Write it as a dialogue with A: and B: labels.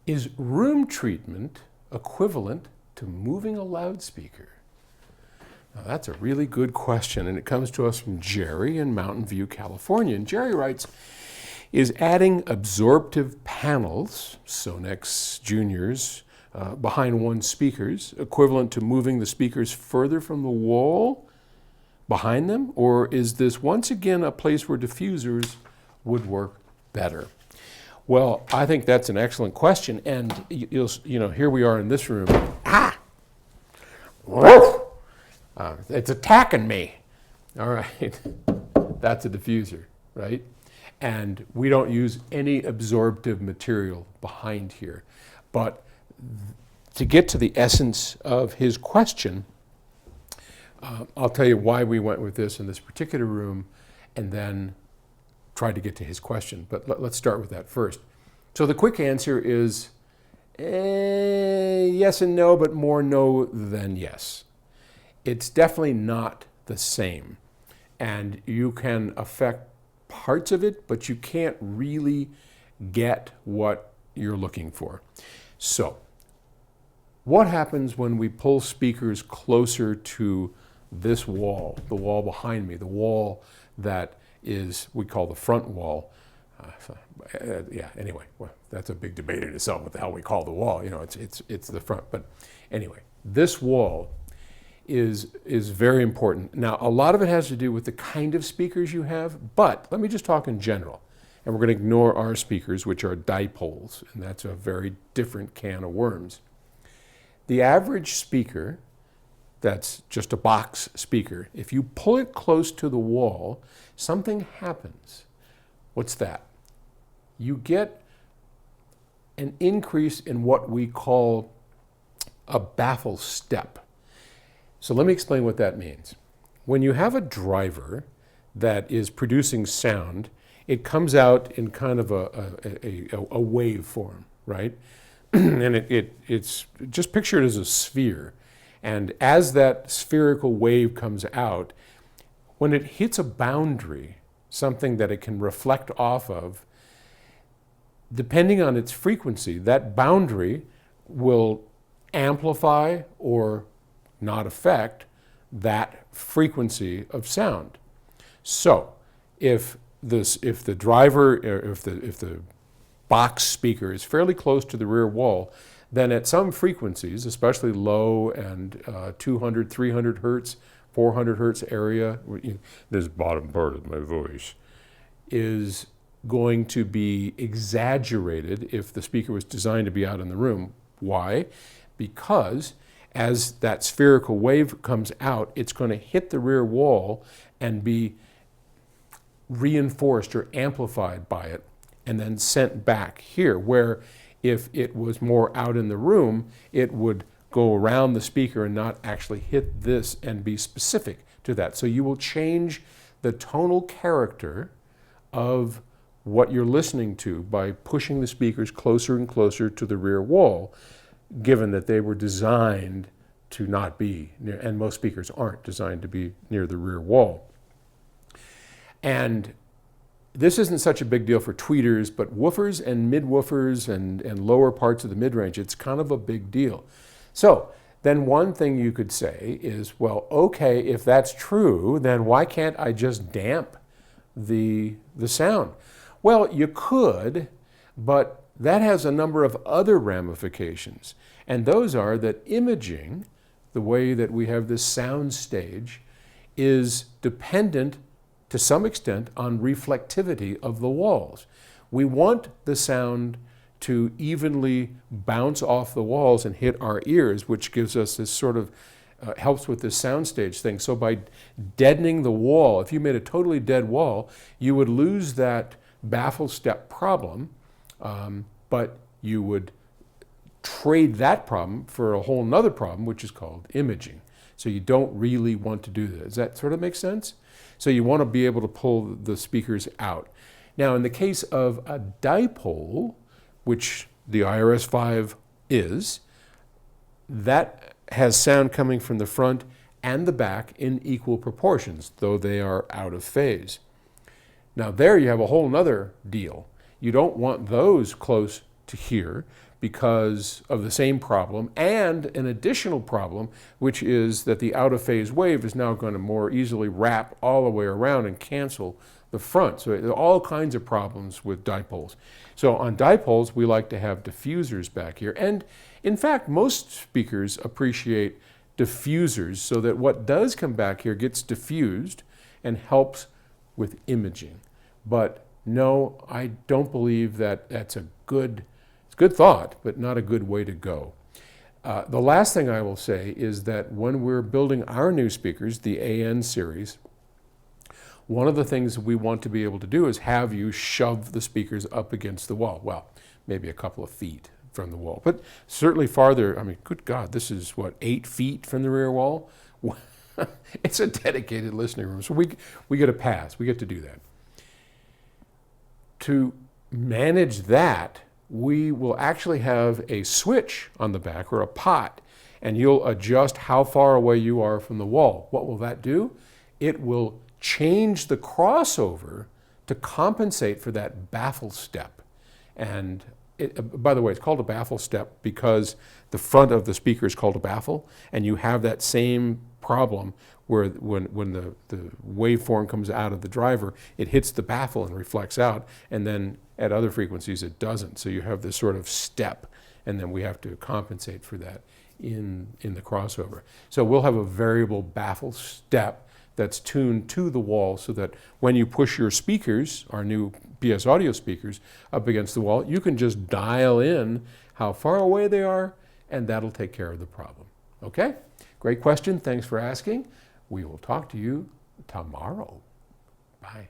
A: Is room treatment equivalent to moving a loudspeaker? Now that's a really good question, and it comes to us from Jerry in Mountain View, California. And Jerry writes, is adding absorptive panels, Sonex Juniors, behind one's speakers equivalent to moving the speakers further from the wall behind them? Or is this once again a place where diffusers would work better? Well, I think that's an excellent question, and here we are in this room. It's attacking me. All right, that's a diffuser, right? And we don't use any absorptive material behind here. But to get to the essence of his question, I'll tell you why we went with this in this particular room, and then try to get to his question. But let's start with that first. So the quick answer is yes and no, but more no than yes. It's definitely not the same. And you can affect parts of it, but you can't really get what you're looking for. So what happens when we pull speakers closer to this wall, the wall behind me, the wall that is, we call the front wall? Anyway, well, that's a big debate in itself, what the hell we call the wall. It's the front. But anyway, this wall is very important. Now, a lot of it has to do with the kind of speakers you have, but let me just talk in general. And we're going to ignore our speakers, which are dipoles, and that's a very different can of worms. The average speaker, that's just a box speaker, if you pull it close to the wall, something happens. What's that? You get an increase in what we call a baffle step. So let me explain what that means. When you have a driver that is producing sound, it comes out in kind of a wave form, right? And it's just picture it as a sphere. And as that spherical wave comes out, when it hits a boundary, something that it can reflect off of, depending on its frequency, that boundary will amplify or not affect that frequency of sound. So if the driver, or if the box speaker is fairly close to the rear wall, then at some frequencies, especially low and 200, 300 hertz, 400 hertz area, this bottom part of my voice, is going to be exaggerated if the speaker was designed to be out in the room. Why? Because as that spherical wave comes out, it's going to hit the rear wall and be reinforced or amplified by it and then sent back here, where if it was more out in the room, it would go around the speaker and not actually hit this and be specific to that. So you will change the tonal character of what you're listening to by pushing the speakers closer and closer to the rear wall, given that they were designed to not be near, and most speakers aren't designed to be near the rear wall. And this isn't such a big deal for tweeters, but woofers and mid-woofers and lower parts of the mid-range, it's kind of a big deal. So then one thing you could say is, well, okay, if that's true, then why can't I just damp the sound? Well, you could, but that has a number of other ramifications. And those are that imaging, the way that we have this sound stage, is dependent to some extent on reflectivity of the walls. We want the sound to evenly bounce off the walls and hit our ears, which gives us this sort of, helps with this soundstage thing. So by deadening the wall, if you made a totally dead wall, you would lose that baffle step problem, but you would trade that problem for a whole nother problem, which is called imaging. So you don't really want to do that. Does that sort of make sense? So you want to be able to pull the speakers out. Now, in the case of a dipole, which the IRS-5 is, that has sound coming from the front and the back in equal proportions, though they are out of phase. Now there you have a whole nother deal. You don't want those close to here because of the same problem, and an additional problem, which is that the out-of-phase wave is now going to more easily wrap all the way around and cancel the front. So there are all kinds of problems with dipoles. So on dipoles, we like to have diffusers back here. And in fact, most speakers appreciate diffusers so that what does come back here gets diffused and helps with imaging. But no, I don't believe that that's a good thought, but not a good way to go. The last thing I will say is that when we're building our new speakers, the AN series, one of the things we want to be able to do is have you shove the speakers up against the wall. Well, maybe a couple of feet from the wall, but certainly farther. I mean, good God, this is what, 8 feet from the rear wall? It's a dedicated listening room, so we get a pass. We get to do that. To manage that, we will actually have a switch on the back, or a pot, and you'll adjust how far away you are from the wall. What will that do? It will change the crossover to compensate for that baffle step. And by the way, it's called a baffle step because the front of the speaker is called a baffle, and you have that same problem where when the waveform comes out of the driver, it hits the baffle and reflects out, and then at other frequencies it doesn't. So you have this sort of step, and then we have to compensate for that in the crossover. So we'll have a variable baffle step that's tuned to the wall so that when you push your speakers, our new PS Audio speakers, up against the wall, you can just dial in how far away they are, and that'll take care of the problem. Okay? Great question. Thanks for asking. We will talk to you tomorrow. Bye.